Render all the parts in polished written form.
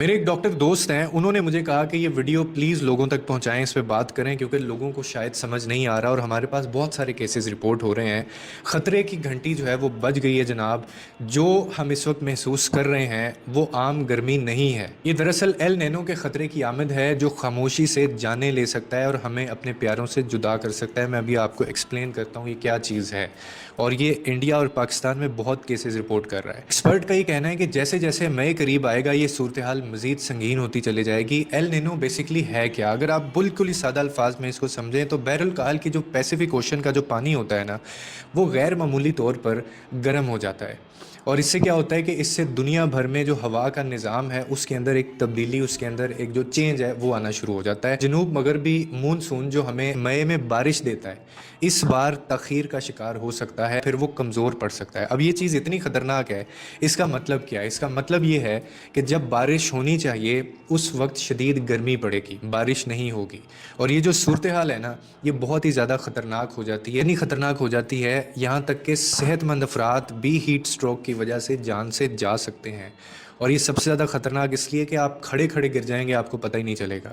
میرے ایک ڈاکٹر دوست ہیں، انہوں نے مجھے کہا کہ یہ ویڈیو پلیز لوگوں تک پہنچائیں، اس پہ بات کریں کیونکہ لوگوں کو شاید سمجھ نہیں آ رہا اور ہمارے پاس بہت سارے کیسز رپورٹ ہو رہے ہیں۔ خطرے کی گھنٹی جو ہے وہ بج گئی ہے جناب۔ جو ہم اس وقت محسوس کر رہے ہیں وہ عام گرمی نہیں ہے، یہ دراصل ایل نینو کے خطرے کی آمد ہے جو خاموشی سے جانیں لے سکتا ہے اور ہمیں اپنے پیاروں سے جدا کر سکتا ہے۔ میں ابھی آپ کو ایکسپلین کرتا ہوں یہ کیا چیز ہے، اور یہ انڈیا اور پاکستان میں بہت کیسز رپورٹ کر رہا ہے۔ ایکسپرٹ کا یہ کہنا ہے کہ جیسے جیسے مئی قریب آئے گا یہ صورتحال مزید سنگین ہوتی چلی جائے گی۔ ایل نینو بیسیکلی ہے کیا؟ اگر آپ بالکل ہی سادہ الفاظ میں اس کو سمجھیں تو بحر الکاہل کی جو پیسیفک اوشن کا جو پانی ہوتا ہے نا، وہ غیر معمولی طور پر گرم ہو جاتا ہے، اور اس سے کیا ہوتا ہے کہ اس سے دنیا بھر میں جو ہوا کا نظام ہے اس کے اندر ایک تبدیلی، اس کے اندر ایک جو چینج ہے وہ آنا شروع ہو جاتا ہے۔ جنوب مغربی مونسون جو ہمیں مئی میں بارش دیتا ہے اس بار تاخیر کا شکار ہو سکتا ہے، پھر وہ کمزور پڑ سکتا ہے۔ اب یہ چیز اتنی خطرناک ہے، اس کا مطلب کیا ہے؟ اس کا مطلب یہ ہے کہ جب بارش ہونی چاہیے اس وقت شدید گرمی پڑے گی، بارش نہیں ہوگی، اور یہ جو صورتحال ہے نا یہ بہت ہی زیادہ خطرناک ہو جاتی ہے، اتنی خطرناک ہو جاتی ہے یہاں تک کہ صحت مند افراد بھی ہیٹ سٹروک کی وجہ سے جان سے جا سکتے ہیں۔ اور یہ سب سے زیادہ خطرناک اس لیے کہ آپ کھڑے کھڑے گر جائیں گے، آپ کو پتہ ہی نہیں چلے گا،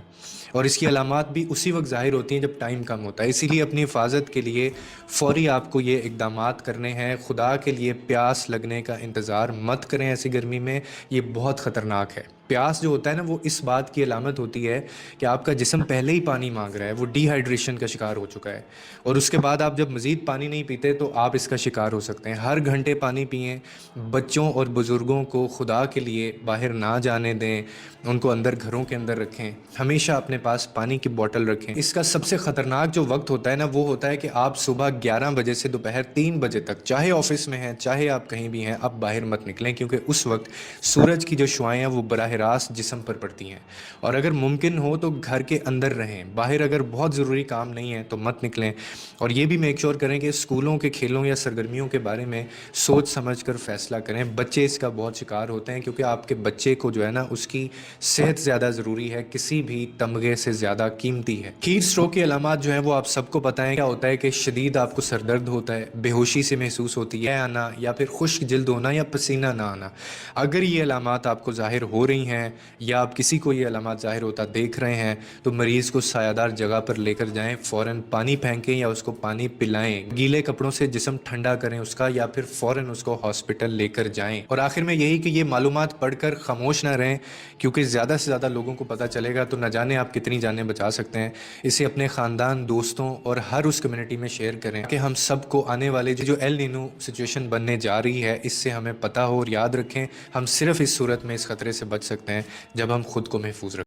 اور اس کی علامات بھی اسی وقت ظاہر ہوتی ہیں جب ٹائم کم ہوتا ہے۔ اسی لیے اپنی حفاظت کے لیے فوری آپ کو یہ اقدامات کرنے ہیں۔ خدا کے لیے پیاس لگنے کا انتظار مت کریں ایسی گرمی میں، یہ بہت خطرناک ہے۔ پیاس جو ہوتا ہے نا وہ اس بات کی علامت ہوتی ہے کہ آپ کا جسم پہلے ہی پانی مانگ رہا ہے، وہ ڈی ہائیڈریشن کا شکار ہو چکا ہے، اور اس کے بعد آپ جب مزید پانی نہیں پیتے تو آپ اس کا شکار ہو سکتے ہیں۔ ہر گھنٹے پانی پئیں، بچوں اور بزرگوں کو خدا کے لیے باہر نہ جانے دیں، ان کو اندر گھروں کے اندر رکھیں، ہمیشہ اپنے پاس پانی کی بوٹل رکھیں۔ اس کا سب سے خطرناک جو وقت ہوتا ہے نا وہ ہوتا ہے کہ آپ صبح 11 بجے سے دوپہر 3 بجے تک، چاہے آفس میں ہیں چاہے آپ کہیں بھی ہیں، آپ باہر مت نکلیں، کیونکہ اس وقت سورج کی جو شعائیں ہیں وہ براہ راست جسم پر پڑتی ہیں، اور اگر ممکن ہو تو گھر کے اندر رہیں، باہر اگر بہت ضروری کام نہیں ہے تو مت نکلیں۔ اور یہ بھی میک شور کریں کہ اسکولوں کے کھیلوں یا سرگرمیوں کے بارے میں سوچ سمجھ کر فیصلہ کریں۔ بچے اس کا بہت شکار ہوتے ہیں کیونکہ آپ کے بچے کو جو ہے نا اس کی صحت زیادہ ضروری ہے، کسی بھی تمغے سے زیادہ قیمتی ہے۔ ہیٹ سٹروک کی علامات جو ہیں وہ آپ سب کو پتہ ہے۔ کیا ہوتا ہے کہ شدید آپ کو سر درد ہوتا ہے، بے ہوشی سے محسوس ہوتی ہے آنا، یا پھر خشک جلد ہونا یا پسینہ نہ آنا۔ اگر یہ علامات آپ کو ظاہر ہو رہی ہیں یا آپ کسی کو یہ علامات ظاہر ہوتا دیکھ رہے ہیں تو مریض کو سایہ دار جگہ پر لے کر جائیں، فوراً پانی پھینکیں یا اس کو پانی پلائیں، گیلے کپڑوں سے جسم ٹھنڈا کریں اس کا، یا پھر فوراً اس کو ہاسپٹل لے کر جائیں۔ اور آخر میں یہی کہ یہ معلومات پڑھ کر خاموش نہ رہیں، کیونکہ زیادہ سے زیادہ لوگوں کو پتہ چلے گا تو نہ جانے آپ کتنی جانیں بچا سکتے ہیں۔ اسے اپنے خاندان، دوستوں اور ہر اس کمیونٹی میں شیئر کریں کہ ہم سب کو آنے والے جو ایل نینو سچویشن بننے جا رہی ہے اس سے ہمیں پتہ ہو، اور یاد رکھیں ہم صرف اس صورت میں اس خطرے سے بچ سکتے ہیں جب ہم خود کو محفوظ رکھیں۔